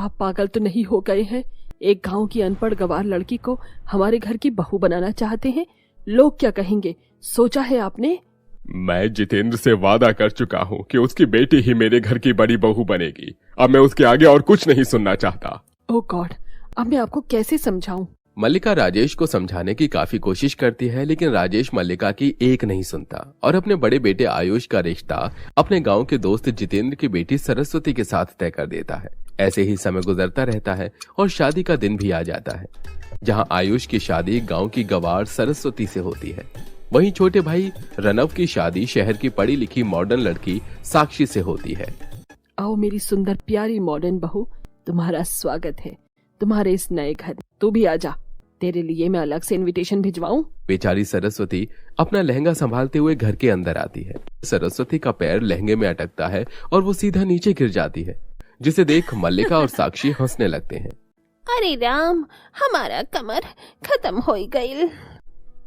आप पागल तो नहीं हो गए हैं? एक गांव की अनपढ़ गंवार लड़की को हमारे घर की बहू बनाना चाहते हैं। लोग क्या कहेंगे, सोचा है आपने? मैं जितेंद्र से वादा कर चुका हूँ कि उसकी बेटी ही मेरे घर की बड़ी बहू बनेगी। अब मैं उसके आगे और कुछ नहीं सुनना चाहता। ओह गॉड, अब मैं आपको कैसे समझाऊं? मल्लिका राजेश को समझाने की काफी कोशिश करती है, लेकिन राजेश मल्लिका की एक नहीं सुनता और अपने बड़े बेटे आयुष का रिश्ता अपने गांव के दोस्त जितेंद्र की बेटी सरस्वती के साथ तय कर देता है। ऐसे ही समय गुजरता रहता है और शादी का दिन भी आ जाता है, जहां आयुष की शादी गांव की गंवार सरस्वती से होती है। वहीं छोटे भाई रनव की शादी शहर की पढ़ी लिखी मॉडर्न लड़की साक्षी से होती है। आओ मेरी सुंदर प्यारी मॉडर्न बहू, तुम्हारा स्वागत है तुम्हारे इस नए घर। तू भी आजा, तेरे लिए मैं अलग से इनविटेशन भिजवाऊं? बेचारी सरस्वती अपना लहंगा संभालते हुए घर के अंदर आती है। सरस्वती का पैर लहंगे में अटकता है और वो सीधा नीचे गिर जाती है, जिसे देख मल्लिका और साक्षी हंसने लगते हैं। अरे राम, हमारा कमर खत्म हो गई।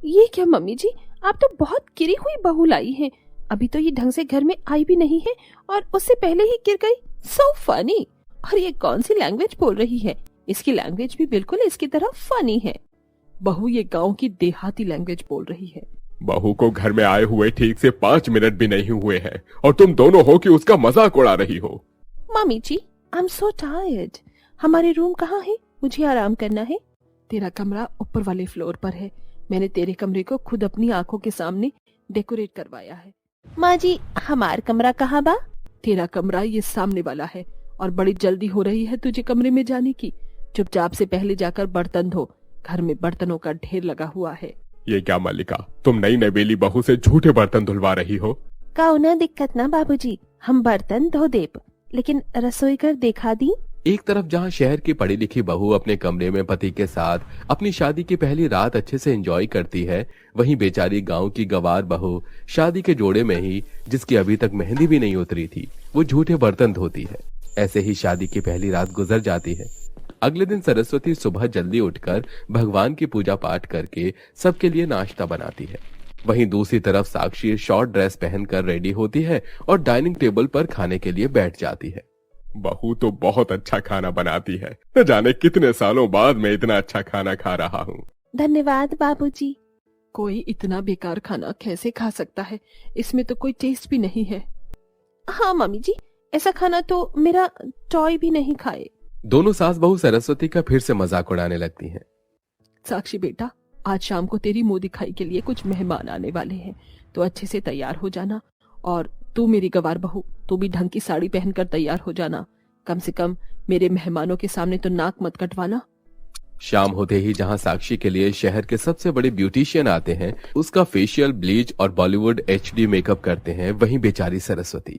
ये क्या मम्मी जी, आप तो बहुत गिरी हुई बहू लाई हैं। अभी तो ये ढंग से घर में आई भी नहीं है और उससे पहले ही गिर गई। So funny. और ये कौन सी लैंग्वेज बोल रही है? इसकी लैंग्वेज भी बिल्कुल इसकी तरह फनी है। बहू ये गांव की देहाती लैंग्वेज बोल रही है। बहू को घर में आए हुए ठीक से 5 मिनट भी नहीं हुए हैं और तुम दोनों हो कि उसका मजाक उड़ा रही हो। Mummy ji, I am so tired. हमारे रूम कहाँ है? मुझे आराम करना है। तेरा कमरा ऊपर वाले फ्लोर पर है। मैंने तेरे कमरे को खुद अपनी आंखों के सामने डेकोरेट करवाया है। माँ जी, हमार कमरा कहाँ बा? तेरा कमरा ये सामने वाला है और बड़ी जल्दी हो रही है तुझे कमरे में जाने की। चुपचाप से पहले जाकर बर्तन धो, घर में बर्तनों का ढेर लगा हुआ है। ये क्या मल्लिका, तुम नई नवेली बहू से झूठे बर्तन धुलवा रही हो? कौनो दिक्कत ना बाबूजी, हम बर्तन धो देब, लेकिन रसोई घर देखा दी। एक तरफ जहां शहर की पढ़ी लिखी बहू अपने कमरे में पति के साथ अपनी शादी की पहली रात अच्छे से एंजॉय करती है, वहीं बेचारी गांव की गंवार बहू शादी के जोड़े में ही, जिसकी अभी तक मेहंदी भी नहीं उतरी थी, वो झूठे बर्तन धोती है। ऐसे ही शादी की पहली रात गुजर जाती है। अगले दिन सरस्वती सुबह जल्दी उठकर भगवान की पूजा पाठ करके सबके लिए नाश्ता बनाती है। वहीं दूसरी तरफ साक्षी शॉर्ट ड्रेस पहनकर रेडी होती है और डाइनिंग टेबल पर खाने के लिए बैठ जाती है। बहू तो बहुत अच्छा खाना बनाती है। न जाने कितने सालों बाद मैं इतना अच्छा खाना खा रहा हूँ। धन्यवाद बाबूजी। कोई इतना बेकार खाना कैसे खा सकता है? इसमें तो कोई टेस्ट भी नहीं है। हाँ मम्मी जी, ऐसा खाना तो मेरा टॉय भी नहीं खाए। दोनों सास बहू सरस्वती का फिर से मजाक उड़ाने लगती हैं। साक्षी बेटा, आज शाम को तेरी मुंह दिखाई के लिए कुछ मेहमान आने वाले हैं, तो अच्छे से तैयार हो जाना। और तू मेरी गंवार बहू, तू भी ढंग की साड़ी पहनकर तैयार हो जाना। कम से कम मेरे मेहमानों के सामने तो नाक मत कटवाना। शाम होते ही जहां साक्षी के लिए शहर के सबसे बड़े ब्यूटिशियन आते हैं, उसका फेशियल, ब्लीच और बॉलीवुड HD मेकअप करते हैं, वहीं बेचारी सरस्वती।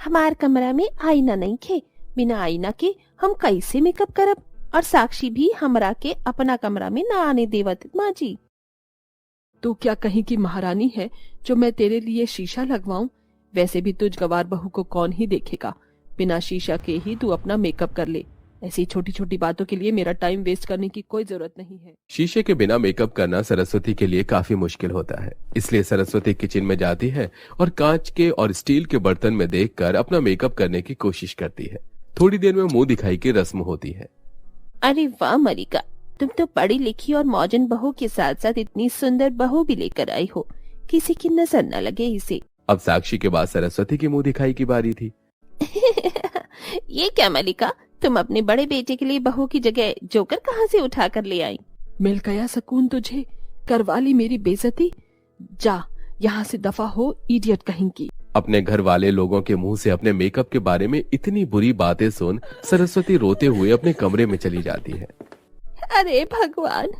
हमार कमरा में आईना नहीं खे, बिना आईना के हम कैसे मेकअप करब? और साक्षी भी हमरा के अपना कमरा में ना आने देवत। माँ जी, तू क्या कहीं की महारानी है जो मैं तेरे लिए शीशा लगवाऊं? वैसे भी तुझ गंवार बहू को कौन ही देखेगा। बिना शीशा के ही तू अपना मेकअप कर ले। ऐसी छोटी छोटी बातों के लिए मेरा टाइम वेस्ट करने की कोई जरूरत नहीं है। शीशे के बिना मेकअप करना सरस्वती के लिए काफी मुश्किल होता है, इसलिए सरस्वती किचन में जाती है और कांच के और स्टील के बर्तन में देखकर अपना मेकअप करने की कोशिश करती है। थोड़ी देर में मुंह दिखाई की रस्म होती है। अरे वाह मलिका, तुम तो पढ़ी लिखी और मॉडर्न बहू के साथ साथ इतनी सुंदर बहू भी लेकर आई हो, किसी की नजर न लगे इसे। अब साक्षी के बाद सरस्वती की मुंह दिखाई की बारी थी। ये क्या मलिका, तुम अपने बड़े बेटे के लिए बहू की जगह जोकर कहाँ से उठा कर ले आई? मिल गया सुकून तुझे, करवा ली मेरी बेइज्जती। जा यहाँ से दफा हो, इडियट कहीं की। अपने घर वाले लोगों के मुंह से अपने मेकअप के बारे में इतनी बुरी बातें सुन सरस्वती रोते हुए अपने कमरे में चली जाती है। अरे भगवान,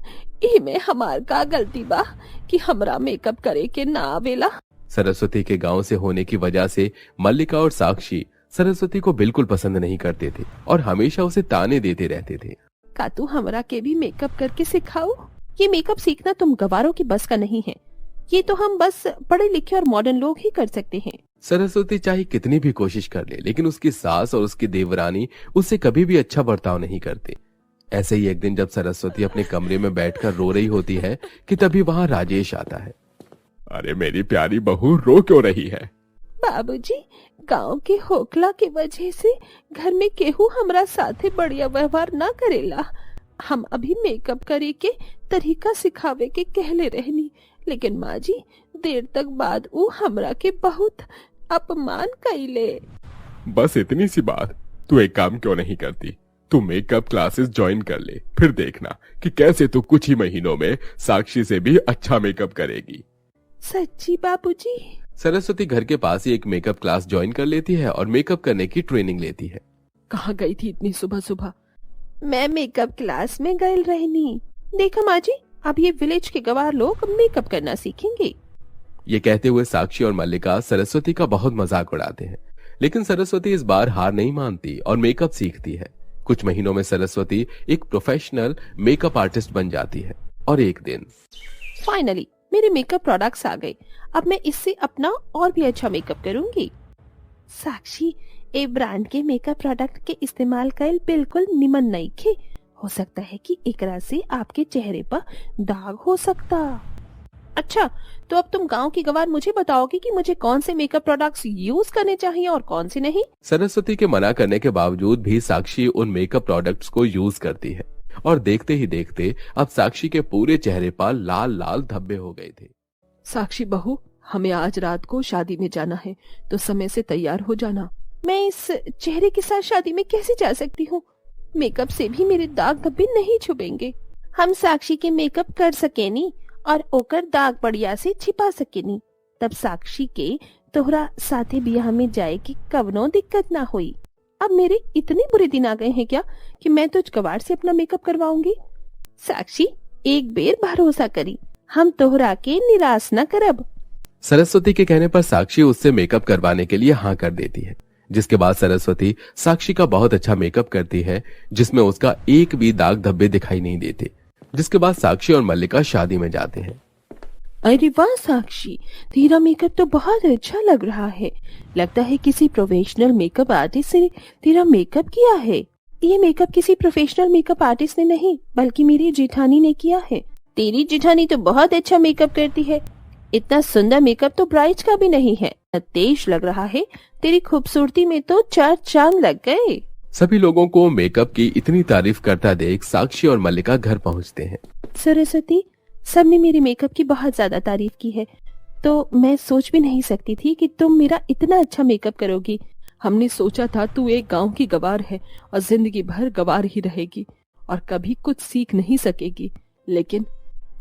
इमे हमार का गलती बा कि हमरा मेकअप करे के ना आवेला। सरस्वती के गांव से होने की वजह से मल्लिका और साक्षी सरस्वती को बिल्कुल पसंद नहीं करते थे और हमेशा उसे ताने देते रहते थे। का तू हमरा के भी मेकअप करके सिखाओ? ये मेकअप सीखना तुम गवारों की बस का नहीं है। ये तो हम बस पढ़े लिखे और मॉडर्न लोग ही कर सकते हैं। सरस्वती चाहे कितनी भी कोशिश कर ले, लेकिन उसकी सास और उसकी देवरानी उससे कभी भी अच्छा बर्ताव नहीं करते। ऐसे ही एक दिन जब सरस्वती अपने कमरे में बैठकर रो रही होती है कि तभी वहां राजेश आता है। अरे मेरी प्यारी बहू, रो क्यों रही है? बाबूजी, गांव के होकला के वजह से घर में केहू हमरा साथे बढ़िया व्यवहार ना करेला। हम अभी मेकअप करे के तरीका सिखावे के कहले रहनी, लेकिन माँ जी देर तक बाद ऊ हमरा के बहुत अपमान कइले। बस इतनी सी बात। तू एक काम क्यों नहीं करती, तू मेकअप क्लासेस ज्वाइन कर ले, फिर देखना कि कैसे तू कुछ ही महीनों में साक्षी से भी अच्छा मेकअप करेगी। सच्ची बाबूजी? सरस्वती घर के पास ही एक मेकअप क्लास ज्वाइन कर लेती है और मेकअप करने की ट्रेनिंग लेती है। कहाँ गई थी इतनी सुबह सुबह? मैं मेकअप क्लास में गई रहनी। देखा माँ जी, अब ये विलेज के गवार लोग मेकअप करना सीखेंगे। ये कहते हुए साक्षी और मल्लिका सरस्वती का बहुत मजाक उड़ाते हैं, लेकिन सरस्वती इस बार हार नहीं मानती और मेकअप सीखती है। कुछ महीनों में सरस्वती एक प्रोफेशनल मेकअप आर्टिस्ट बन जाती है और एक दिन फाइनली मेरे मेकअप प्रोडक्ट्स आ गए। अब मैं इससे अपना और भी अच्छा मेकअप करूंगी। साक्षी, ए ब्रांड के मेकअप प्रोडक्ट के इस्तेमाल कल बिल्कुल निमन नहीं खे। हो सकता है कि एकरा से आपके चेहरे पर दाग हो सकता। अच्छा, तो अब तुम गांव की गवार मुझे बताओगे कि मुझे कौन से मेकअप प्रोडक्ट्स यूज करने चाहिए और कौन से नहीं? सरस्वती के मना करने के बावजूद भी साक्षी उन मेकअप प्रोडक्ट्स को यूज करती है और देखते ही देखते अब साक्षी के पूरे चेहरे पर लाल लाल धब्बे हो गए थे। साक्षी बहू, हमें आज रात को शादी में जाना है, तो समय से तैयार हो जाना। मैं इस चेहरे के साथ शादी में कैसे जा सकती हूँ? मेकअप से भी मेरे दाग धब्बे नहीं छुपेंगे। हम साक्षी के मेकअप कर सकेनी और ओकर दाग बढ़िया से छिपा सकेनी। तब साक्षी के तोहरा साथे बियाह में जाए की कवनो दिक्कत ना हुई। अब मेरे इतने बुरे दिन आ गए हैं क्या कि मैं तुझ गवार से अपना मेकअप करवाऊंगी? साक्षी, एक बेर भरोसा करी, हम तोहरा के निराश न करब। सरस्वती के कहने पर साक्षी उससे मेकअप करवाने के लिए हाँ कर देती है, जिसके बाद सरस्वती साक्षी का बहुत अच्छा मेकअप करती है, जिसमें उसका एक भी दाग धब्बे दिखाई नहीं देते। जिसके बाद साक्षी और मल्लिका शादी में जाते हैं। अरे वाह साक्षी, तेरा मेकअप तो बहुत अच्छा लग रहा है। लगता है किसी प्रोफेशनल मेकअप आर्टिस्ट ने तेरा मेकअप किया है। ये मेकअप किसी प्रोफेशनल मेकअप आर्टिस्ट ने नहीं, बल्कि मेरी जेठानी ने किया है। तेरी जेठानी तो बहुत अच्छा मेकअप करती है। इतना सुंदर मेकअप तो ब्राइड का भी नहीं है। तेज लग रहा है। तेरी खूबसूरती में तो 4 चांद लग गए। सभी लोगों को मेकअप की इतनी तारीफ करता देख साक्षी और मल्लिका घर पहुंचते हैं। सरस्वती, सबने मेरे मेकअप की बहुत ज्यादा तारीफ की है, तो मैं सोच भी नहीं सकती थी कि तुम मेरा इतना अच्छा मेकअप करोगी। हमने सोचा था तू एक गांव की गवार है और जिंदगी भर गवार ही रहेगी और कभी कुछ सीख नहीं सकेगी, लेकिन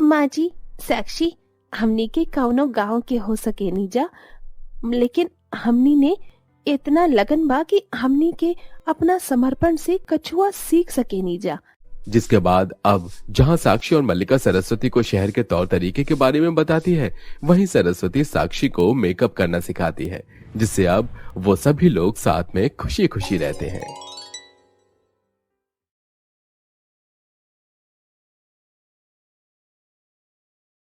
माँ जी, साक्षी, हमने के कौनो गांव के हो सके नहीं जा, लेकिन हमनी ने इतना लगन बा कि हमनी के अपना समर्पण से कछुआ सीख सके नहीं जा। जिसके बाद अब जहां साक्षी और मल्लिका सरस्वती को शहर के तौर तरीके के बारे में बताती है, वहीं सरस्वती साक्षी को मेकअप करना सिखाती है, जिससे अब वो सभी लोग साथ में खुशी खुशी रहते हैं।